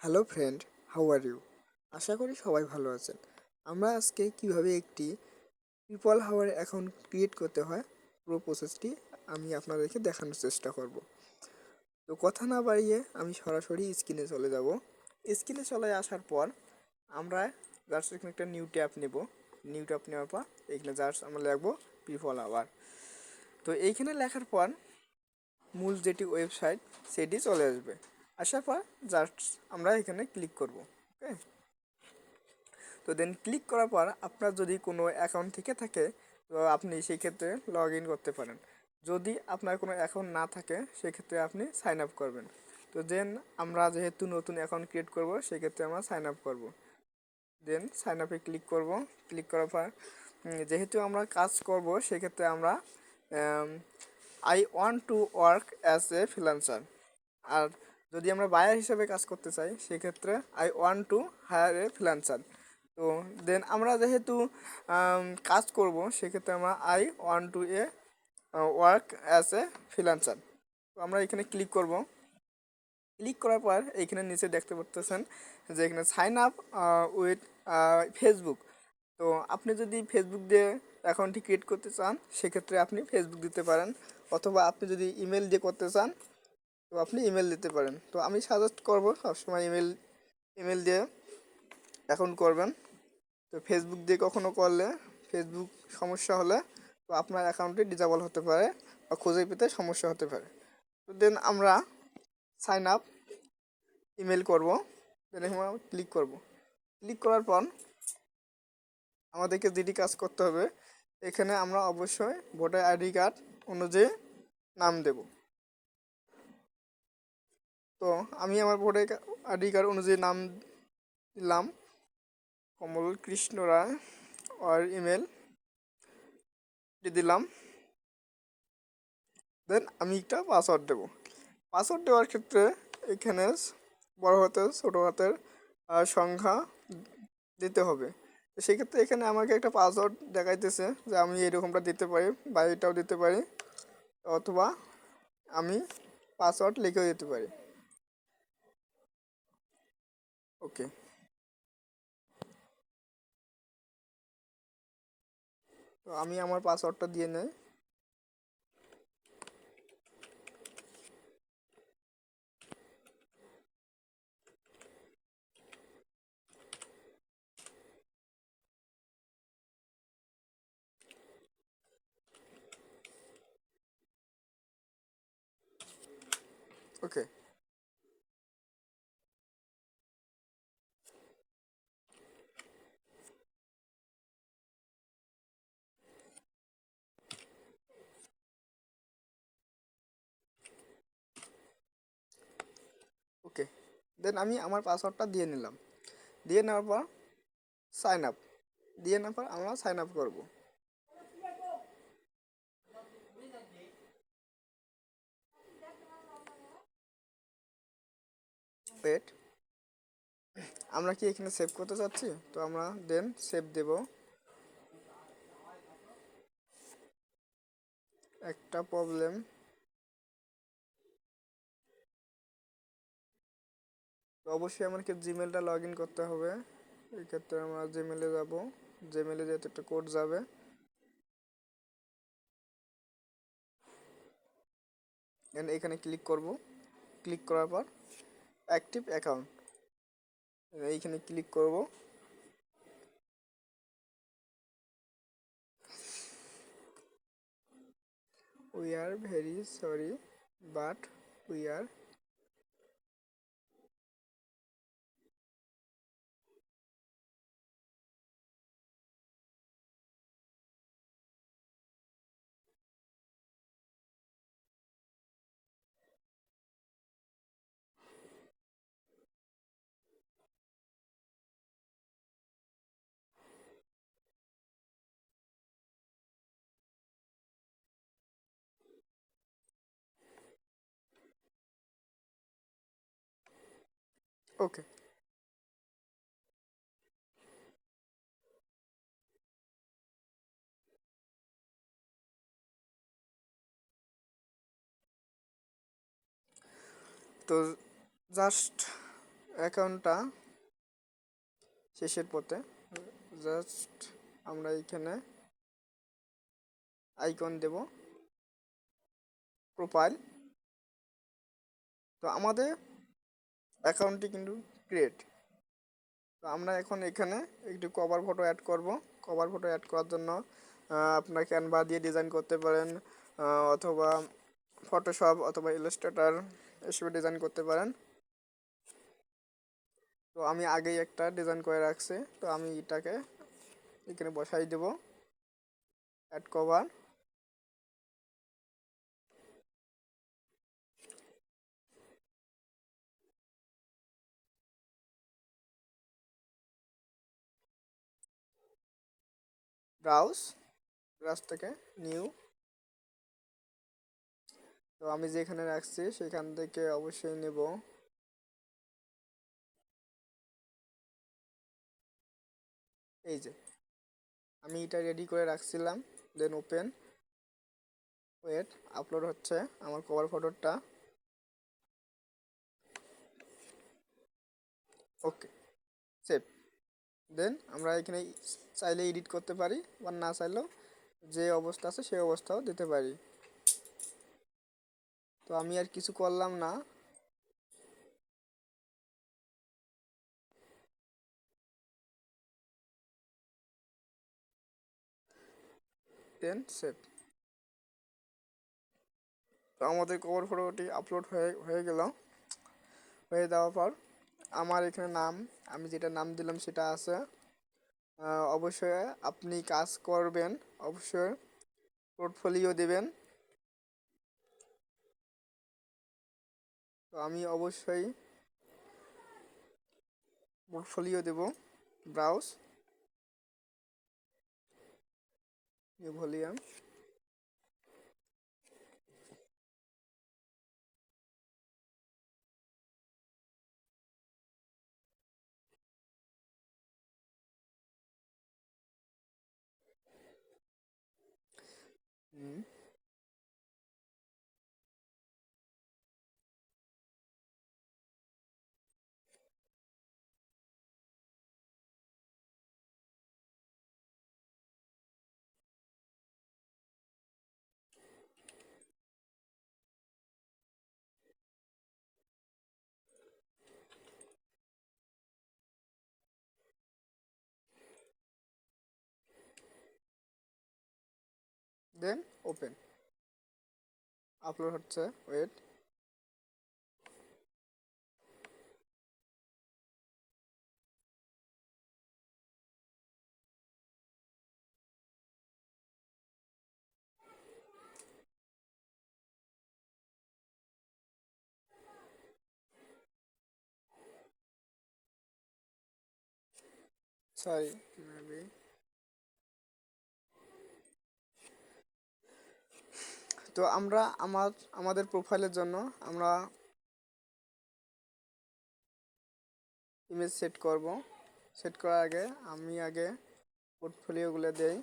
Hello friend, how are you? আশা করি সবাই ভালো আছেন। আমরা আজকে কিভাবে একটি পিপল হাওয়ার অ্যাকাউন্ট ক্রিয়েট করতে হয় পুরো প্রসেসটি আমি আপনাদেরকে দেখানোর চেষ্টা করব। তো কথা না বাড়িয়ে আমি সরাসরি স্ক্রিনে চলে যাব। স্ক্রিনে চলে আসার পর আমরা জাস্ট এখানে একটা নিউ ট্যাব নেব। নিউ ট্যাব নেওয়ার পর এখানে জাস্ট আমরা লিখবো পিপল হাওয়ার। তো এইখানে লেখার পর মূল যেটি ওয়েবসাইট সেটি চলে আসবে। আসার পর জাস্ট আমরা এখানে ক্লিক করব। ওকে, তো দেন ক্লিক করার পর আপনার যদি কোনো অ্যাকাউন্ট থেকে থাকে তো আপনি সেই ক্ষেত্রে লগ ইন করতে পারেন। যদি আপনার কোনো অ্যাকাউন্ট না থাকে সেক্ষেত্রে আপনি সাইন আপ করবেন। তো দেন আমরা যেহেতু নতুন অ্যাকাউন্ট ক্রিয়েট করব সেক্ষেত্রে আমরা সাইন আপ করব। দেন সাইন আপে ক্লিক করব। ক্লিক করার পর যেহেতু আমরা কাজ করব সেক্ষেত্রে আমরা I want to work as a freelancer. আর যদি আমরা বায়ার হিসেবে কাজ করতে চাই সেক্ষেত্রে I want to hire a freelancer. তো দেন আমরা যেহেতু কাজ করব সেক্ষেত্রে আমরা I want to a work as a freelancer. তো আমরা এখানে ক্লিক করব। ক্লিক করার পর এইখানে নিচে দেখতে পাচ্ছেন যে এখানে সাইন আপ উইথ ফেসবুক। তো আপনি যদি ফেসবুক দিয়ে অ্যাকাউন্টটি ক্রিয়েট করতে চান সেক্ষেত্রে আপনি ফেসবুক দিতে পারেন, অথবা আপনি যদি ইমেল দিয়ে করতে চান তো আপনি ইমেল দিতে পারেন। তো আমি সাজেস্ট করব সবসময় ইমেল ইমেল দিয়ে অ্যাকাউন্ট করবেন। তো ফেসবুক দিয়ে কখনো করলে ফেসবুক সমস্যা হলে তো আপনার অ্যাকাউন্টটি ডিসেবল হতে পারে বা খুঁজে পেতে সমস্যা হতে পারে। তো দেন আমরা সাইন আপ ইমেল করব। দেন আমরা ক্লিক করব। ক্লিক করার পর আমাদেরকে যেটি কাজ করতে হবে, এখানে আমরা অবশ্যই ভোটার আইডি কার্ড অনুযায়ী নাম দেব। তো আমি আমার ভোটার আইডি কার্ড অনুযায়ী নাম দিলাম কমল কৃষ্ণ রায়, আর ইমেল দিলাম। দেন আমি একটা পাসওয়ার্ড দেবো। পাসওয়ার্ড দেওয়ার ক্ষেত্রে এখানে বড় হাতের ছোটো হাতের সংখ্যা দিতে হবে। তো সেক্ষেত্রে এখানে আমাকে একটা পাসওয়ার্ড দেখাইতেছে যে আমি এরকমটা দিতে পারি বা এটাও দিতে পারি, অথবা আমি পাসওয়ার্ড লিখেও দিতে পারি। ওকে, তো আমি আমার পাসওয়ার্ডটা দিয়ে নেই। ওকে, ওকে, দেন আমি আমার পাসওয়ার্ডটা দিয়ে নিলাম। দিয়ে নেওয়ার পর সাইন আপ দিয়ে নেওয়ার পর আমরা সাইন আপ করবো। ওয়েট, আমরা কি এখানে সেভ করতে চাচ্ছি? তো আমরা দেন সেভ দেব। একটা প্রবলেম, তো অবশ্যই আমাকে জিমেলটা লগ ইন করতে হবে। এই ক্ষেত্রে আমরা জিমেলে যাব। জিমেলে যেহেতু একটা কোড যাবে, এন্ড এখানে ক্লিক করব। ক্লিক করার পর অ্যাক্টিভ অ্যাকাউন্ট এইখানে ক্লিক করব। We are very sorry but we are okay. তো জাস্ট অ্যাকাউন্টটা শেষের পথে। জাস্ট আমরা এখানে আইকন দেব, প্রোফাইল। তো আমাদের অ্যাকাউন্টটি কিন্তু ক্রিয়েট। তো আমরা এখন এখানে একটি কভার ফটো অ্যাড করব। কভার ফটো অ্যাড করার জন্য আপনার ক্যানভা দিয়ে ডিজাইন করতে পারেন, অথবা ফটোশপ অথবা ইলাস্ট্রেটর এসবে ডিজাইন করতে পারেন। তো আমি আগেই একটা ডিজাইন করে রাখছি, তো আমি এটাকে এখানে বসাই দেব। অ্যাড কভার, ব্রাউজ, ব্রাউজ থেকে নিউ। তো আমি যেখানে রাখছি সেখান থেকে অবশ্যই নেব। এই যে আমি এটা রেডি করে রাখছিলাম, দেন ওপেন। ওয়েট, আপলোড হচ্ছে আমার কভার ফটোটা। ওকে, সেভ। দেন আমরা এখানে চাইলে এডিট করতে পারি, বা না চাইলেও যে অবস্থা আছে সেই অবস্থাও দিতে পারি। তো আমি আর কিছু করলাম না, দেন সেভ। তো আমাদের কভার ফটোটি আপলোড হয়ে গেল। হয়ে যাওয়ার পর আমার এখানে নাম, আমি যেটা নাম দিলাম সেটা আছে। অবশ্যই আপনি কাজ করবেন, অবশ্যই পোর্টফোলিও দেবেন। তো আমি অবশ্যই পোর্টফোলিও দেব। Browse, new volume. Then open, upload হচ্ছে। Wait, sorry maybe. তো আমরা আমাদের প্রোফাইলের জন্য আমরা ইমেজ সেট করব। সেট করার আগে আমি আগে পোর্টফোলিওগুলো দেই।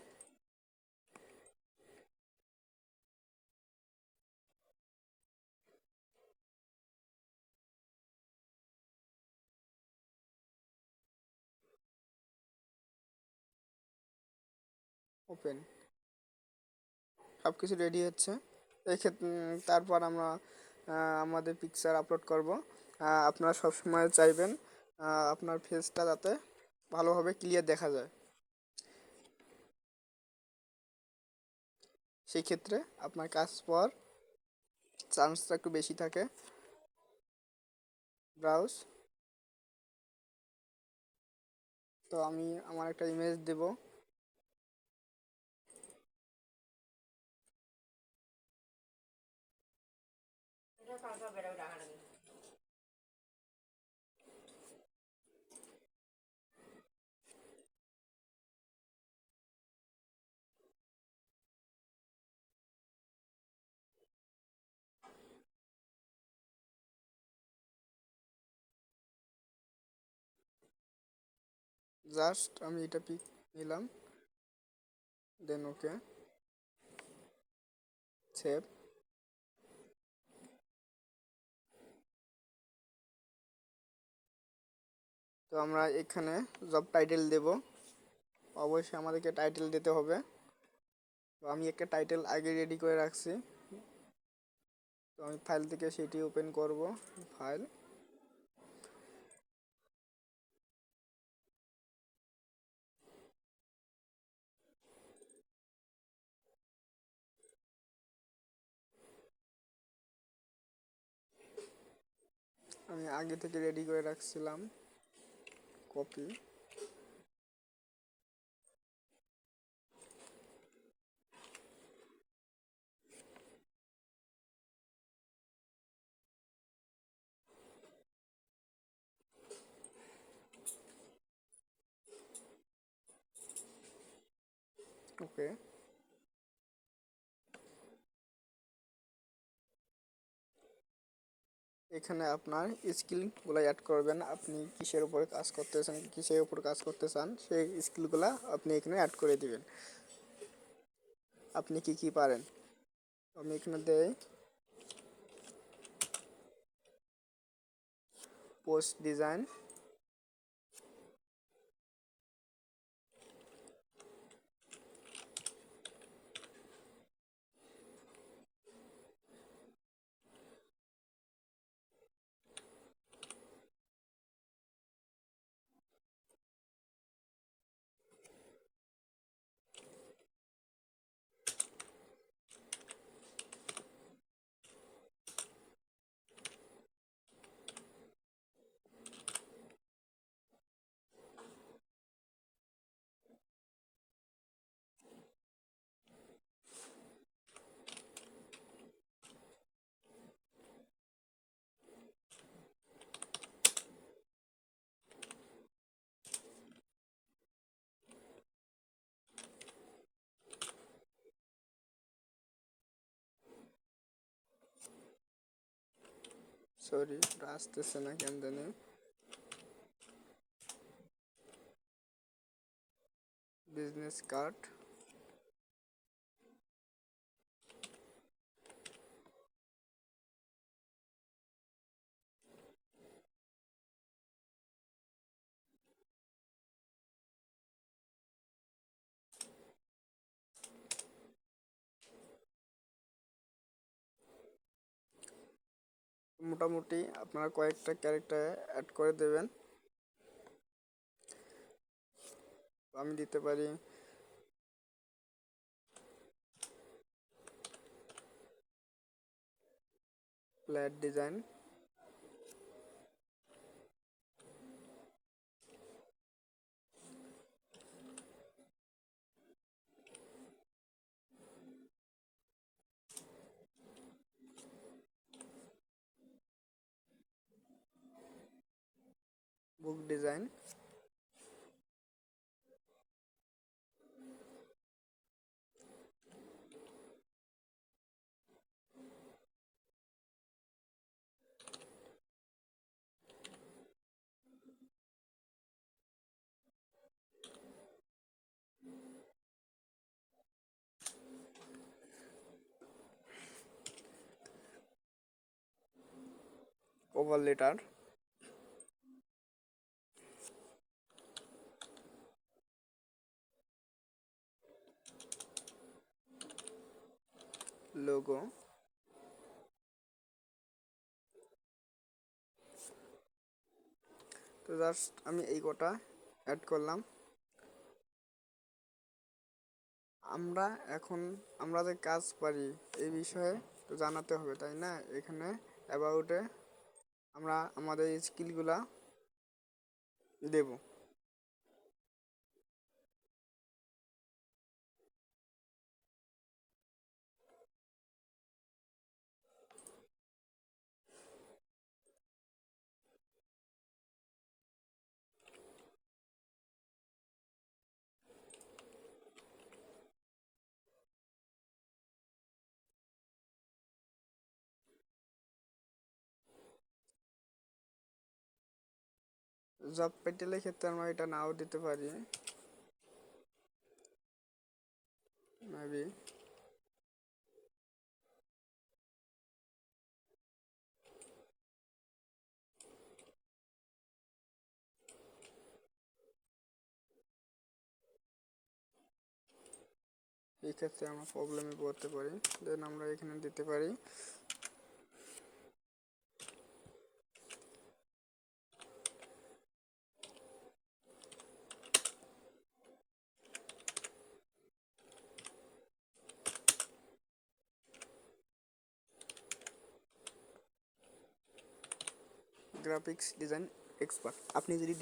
ওপেন, সব কিছু রেডি হচ্ছে। এক্ষেত্রে তারপর আমরা আমাদের পিকচার আপলোড করব। আপনারা সবসময় চাইবেন আপনার ফেসটা যাতে ভালোভাবে ক্লিয়ার দেখা যায়, সেই ক্ষেত্রে আপনার কাজ পাওয়ার চান্সটা একটু বেশি থাকে। ব্রাউজ, তো আমি আমার একটা ইমেজ দেব। জাস্ট আমি এটা পিক নিলাম, দেন ওকে, সেভ। তো আমরা এখানে জব টাইটেল দেব, অবশ্যই আমাদেরকে টাইটেল দিতে হবে। তো আমি একটা টাইটেল আগে রেডি করে রাখছি, তো আমি ফাইল থেকে সেটি ওপেন করব। ফাইল, আমি আগে থেকে রেডি করে রাখছিলাম, কপি। ওকে, এখানে আপনার স্কিলগুলো অ্যাড করবেন, আপনি কিসের উপরে কাজ করতেছেন, কিসের উপর কাজ করতে চান, সেই স্কিলগুলো আপনি এখানে অ্যাড করে দিবেন। আপনি কি কি পারেন, আমি এখানে দেই পোস্ট ডিজাইন, সরি আসতেছে না কেন জানি, বিজনেস কার্ড, মোটামুটি আপনারা কয়েকটা ক্যারেক্টার অ্যাড করে দেবেন। আমি দিতে পারি ফ্ল্যাট ডিজাইন, বুক ডিজাইন, কভার লেটার, লোগো। তো জাস্ট আমি এই কটা অ্যাড করলাম। আমরা এখন আমরা যে কাজ পারি এই বিষয়ে তো জানাতে হবে, তাই না? এখানে অ্যাবাউটে আমরা আমাদের স্কিলগুলা দেব। জব টাইটেলের ক্ষেত্রে আমরা এটা নাও দিতে পারি, মেবি এই ক্ষেত্রে আমরা প্রবলেমে পড়তে পারি। দেন আমরা এখানে দিতে পারি গ্রাফিক্স ডিজাইন এক্সপার্ট। আপনি যদি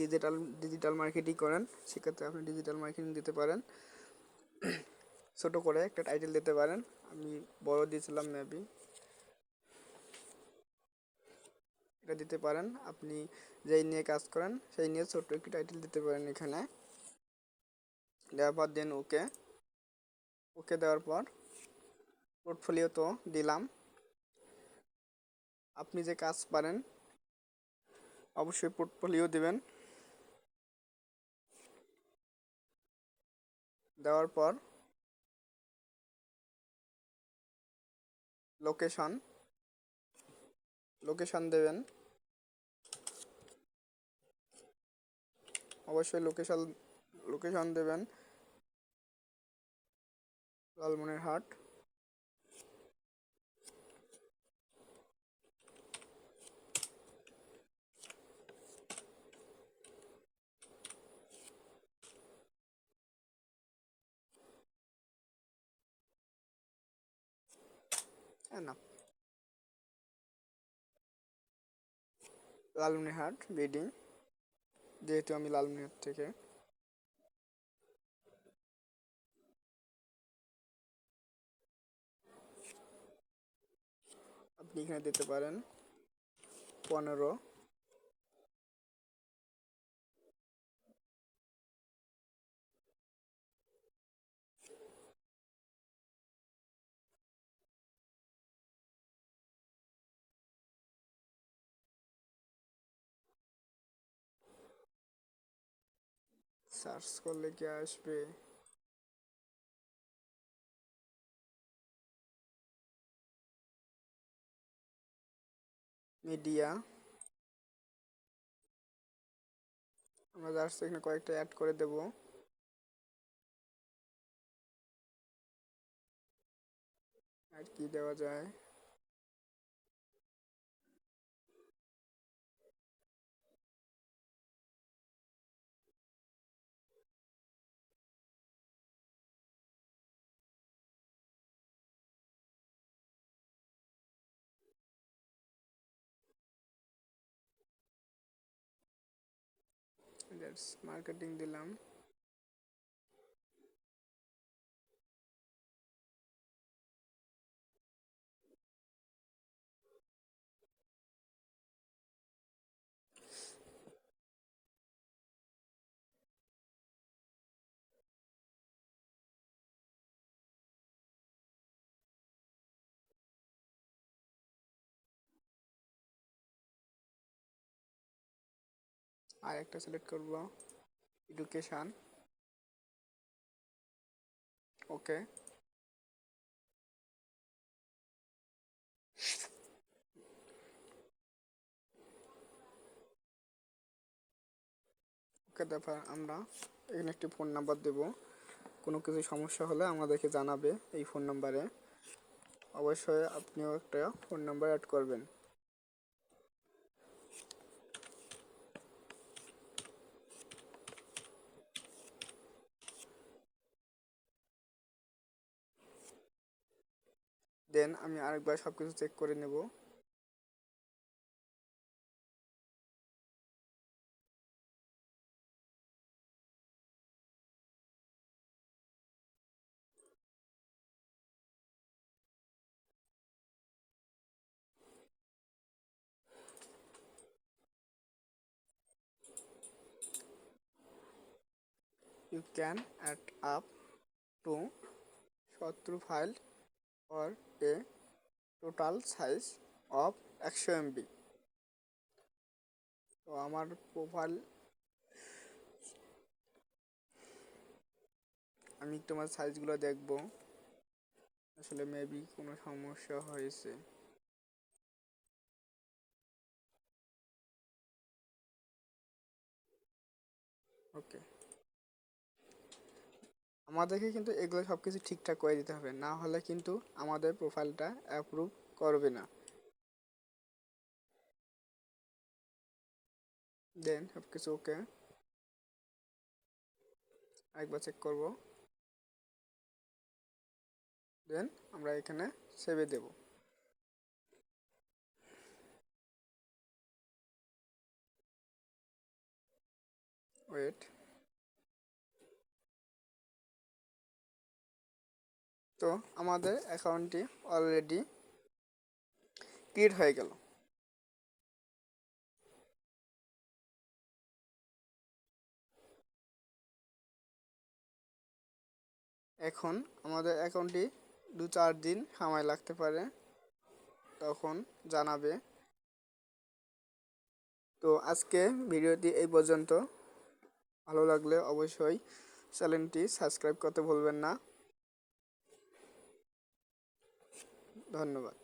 ডিজিটাল মার্কেটিং করেন সেক্ষেত্রে আপনি ডিজিটাল মার্কেটিং দিতে পারেন। ছোট করে একটা টাইটেল দিতে পারেন, আমি বড় দিয়েছিলাম মেবি, এটা দিতে পারেন। আপনি যেই নিয়ে কাজ করেন সেই নিয়ে ছোট্ট একটি টাইটেল দিতে পারেন এখানে। দেওয়ার পর দেন ওকে দেওয়ার পর পোর্টফোলিও তো দিলাম। আপনি যে কাজ পারেন অবশ্যই পোর্টফোলিও দিবেন। দেওয়ার পর লোকেশন দেবেন। অবশ্যই লোকেশন দেবেন লালমনিরহাট। না, লালমনিরহাট বিডিং, যেহেতু আমি লালমনিরহাট থেকে। আপনি এখানে দিতে পারেন 15। সার্চ করলে কি আসবে? মিডিয়া, আমরা জাস্ট এখানে কয়েকটা অ্যাড করে দেব। আর কি দেওয়া যায়? মার্কেটিং দিলাম। আর একটা সিলেক্ট করব, এডুকেশন। ওকে, তারপর আমরা এখানে একটি ফোন নাম্বার দেব। কোনো কিছু সমস্যা হলে আমাদেরকে জানাবে এই ফোন নাম্বারে। অবশ্যই আপনিও একটা ফোন নাম্বার অ্যাড করবেন। দেন আমি আরেকবার সব কিছু চেক করে নেব। You can add up to 70 file or a total size of 100 MB। তো আমার প্রোফাইল, আমি তোমার সাইজগুলো দেখব, আসলে মেবি কোনো সমস্যা হয়েছে। ওকে, আমাদেরকে কিন্তু এগুলো সব কিছু ঠিকঠাক করে দিতে হবে, না হলে কিন্তু আমাদের প্রোফাইলটা অ্যাপ্রুভ করবে না। দেন সব কিছু ওকে, একবার চেক করব। দেন আমরা এখানে সেভে দেব। ওয়েট, তো আমাদের অ্যাকাউন্টটি অলরেডি ক্রিয়েট হয়ে গেল। এখন আমাদের অ্যাকাউন্টটি 2-4 দিন সময় লাগতে পারে, তখন জানাবে। তো আজকে ভিডিওটি এই পর্যন্ত। ভালো লাগলে অবশ্যই চ্যানেলটি সাবস্ক্রাইব করতে ভুলবেন না। ধন্যবাদ।